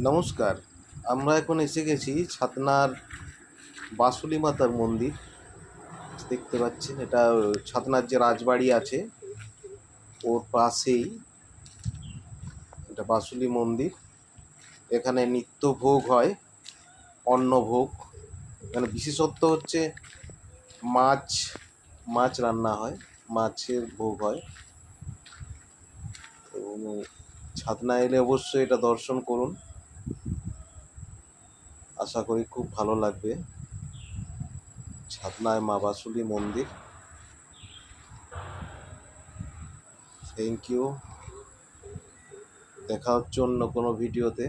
নমস্কার। আমরা এখন এসে গেছি ছাতনার বাসুলি মাতার মন্দির। দেখতে পাচ্ছেন, এটা ছাতনার যে রাজবাড়ি আছে ওর পাশেই এটা বাসুলি মন্দির। এখানে নিত্য ভোগ হয়, অন্নভোগ। এখানে বিশেষত্ব হচ্ছে মাছ মাছ রান্না হয়, মাছের ভোগ হয়। তো ছাতনা এলে অবশ্যই এটা দর্শন করুন, আশা করি খুব ভালো লাগবে। ছাতনায় মা বাসুলি মন্দির। Thank you. দেখা হচ্ছে অন্য কোনো ভিডিওতে।